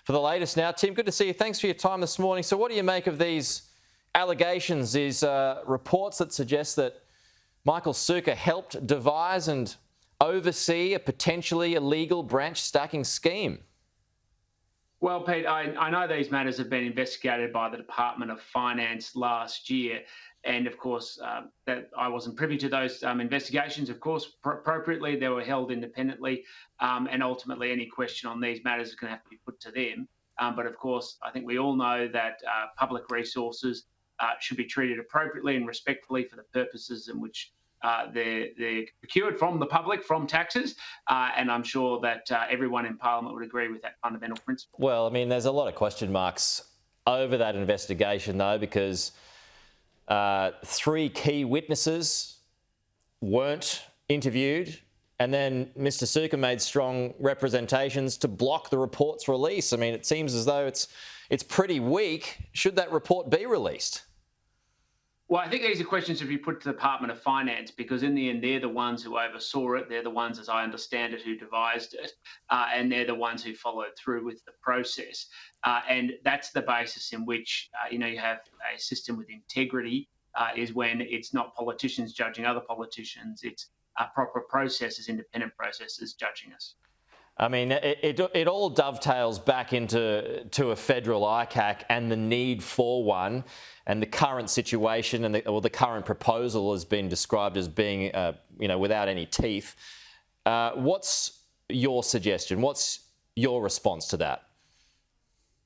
for the latest now. Tim, good to see you. Thanks for your time this morning. So what do you make of these allegations, these reports that suggest that Michael Sukkar helped devise and oversee a potentially illegal branch stacking scheme? Well, Pete, I know these matters have been investigated by the Department of Finance last year. And of course, that I wasn't privy to those investigations. Of course, appropriately, they were held independently. And ultimately, any question on these matters is going to have to be put to them. But of course, I think we all know that public resources should be treated appropriately and respectfully for the purposes in which they're procured from the public, from taxes, and I'm sure that everyone in Parliament would agree with that fundamental principle. Well, I mean, there's a lot of question marks over that investigation, though, because 3 key witnesses weren't interviewed, and then Mr. Sukkar made strong representations to block the report's release. I mean, it seems as though it's pretty weak. Should that report be released? Well, I think these are questions to be put to the Department of Finance, because in the end, they're the ones who oversaw it. They're the ones, as I understand it, who devised it, and they're the ones who followed through with the process. And that's the basis in which, you have a system with integrity, is when it's not politicians judging other politicians. It's proper processes, independent processes judging us. I mean, it all dovetails back into a federal ICAC and the need for one, and the current situation or the current proposal has been described as being, without any teeth. What's your suggestion? What's your response to that?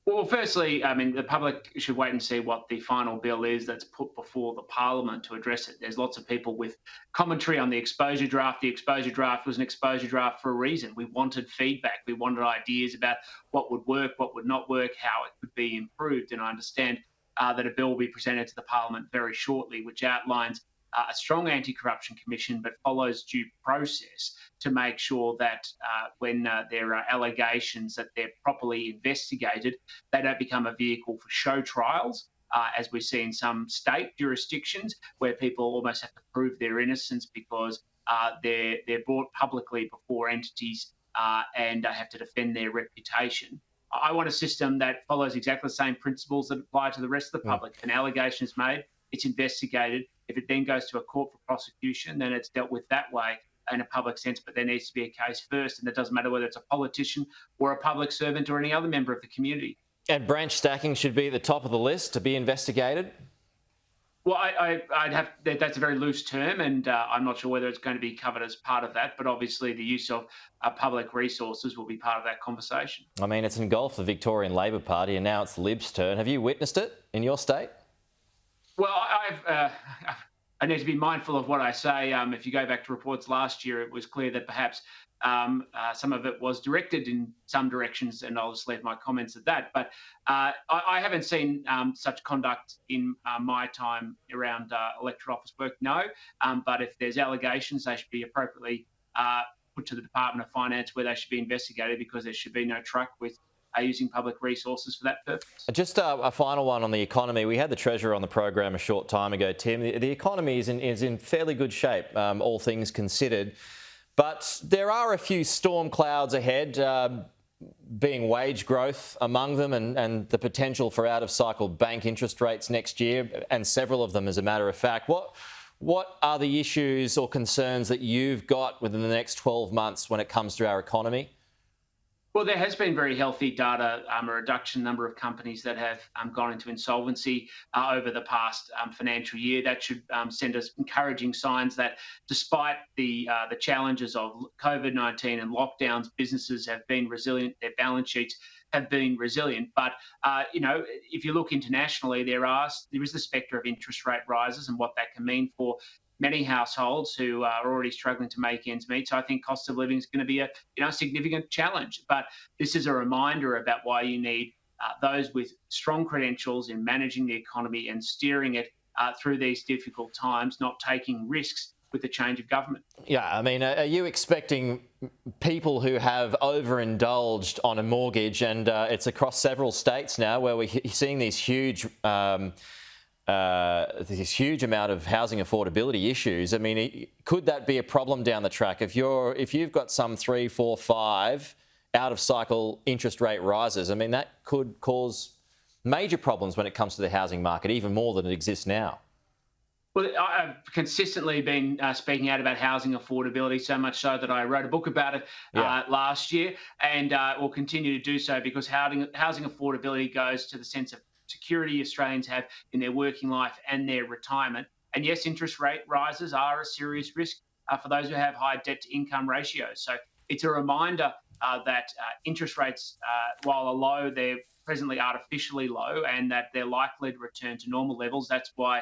Well, firstly, I mean, the public should wait and see what the final bill is that's put before the Parliament to address it. There's lots of people with commentary on the exposure draft. The exposure draft was an exposure draft for a reason. We wanted feedback. We wanted ideas about what would work, what would not work, how it could be improved. And I understand that a bill will be presented to the Parliament very shortly, which outlines a strong anti-corruption commission, but follows due process to make sure that when there are allegations that they're properly investigated, they don't become a vehicle for show trials, as we see in some state jurisdictions where people almost have to prove their innocence because they're brought publicly before entities and have to defend their reputation. I want a system that follows exactly the same principles that apply to the rest of the public. If an allegation is made, it's investigated. If it then goes to a court for prosecution, then it's dealt with that way in a public sense, but there needs to be a case first, and it doesn't matter whether it's a politician or a public servant or any other member of the community. And branch stacking should be at the top of the list to be investigated? Well, that's a very loose term, and I'm not sure whether it's going to be covered as part of that, but obviously the use of public resources will be part of that conversation. I mean, it's engulfed the Victorian Labor Party, and now it's the Libs' turn. Have you witnessed it in your state? Well, I need to be mindful of what I say. If you go back to reports last year, it was clear that perhaps some of it was directed in some directions, and I'll just leave my comments at that. But I haven't seen such conduct in my time around electoral office work, no. But if there's allegations, they should be appropriately put to the Department of Finance, where they should be investigated, because there should be no truck with using public resources for that purpose. Just a final one on the economy. We had the Treasurer on the program a short time ago, Tim. The economy is in fairly good shape, all things considered. But there are a few storm clouds ahead, being wage growth among them and the potential for out-of-cycle bank interest rates next year, and several of them, as a matter of fact. What are the issues or concerns that you've got within the next 12 months when it comes to our economy? Well, there has been very healthy data, a reduction number of companies that have gone into insolvency over the past financial year. That should send us encouraging signs that despite the challenges of COVID-19 and lockdowns, businesses have been resilient, their balance sheets have been resilient. But, if you look internationally, there is the spectre of interest rate rises and what that can mean for many households who are already struggling to make ends meet. So I think cost of living is going to be a significant challenge. But this is a reminder about why you need those with strong credentials in managing the economy and steering it through these difficult times, not taking risks with the change of government. Yeah, I mean, are you expecting people who have overindulged on a mortgage, and it's across several states now where we're seeing these huge this huge amount of housing affordability issues? I mean, could that be a problem down the track? If you've got some 3, 4, 5 out of cycle interest rate rises, I mean, that could cause major problems when it comes to the housing market, even more than it exists now. Well, I've consistently been speaking out about housing affordability, so much so that I wrote a book about it last year, and will continue to do so, because housing affordability goes to the sense of security Australians have in their working life and their retirement. And yes, interest rate rises are a serious risk for those who have high debt to income ratios. So it's a reminder that interest rates, while are low, they're presently artificially low, and that they're likely to return to normal levels. That's why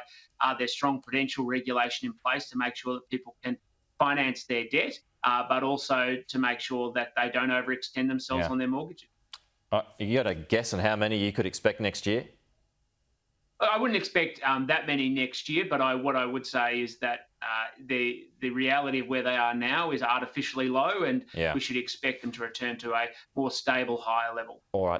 there's strong prudential regulation in place to make sure that people can finance their debt, but also to make sure that they don't overextend themselves on their mortgages. You got a guess on how many you could expect next year? I wouldn't expect that many next year, but what I would say is that the reality of where they are now is artificially low, and we should expect them to return to a more stable, higher level. All right.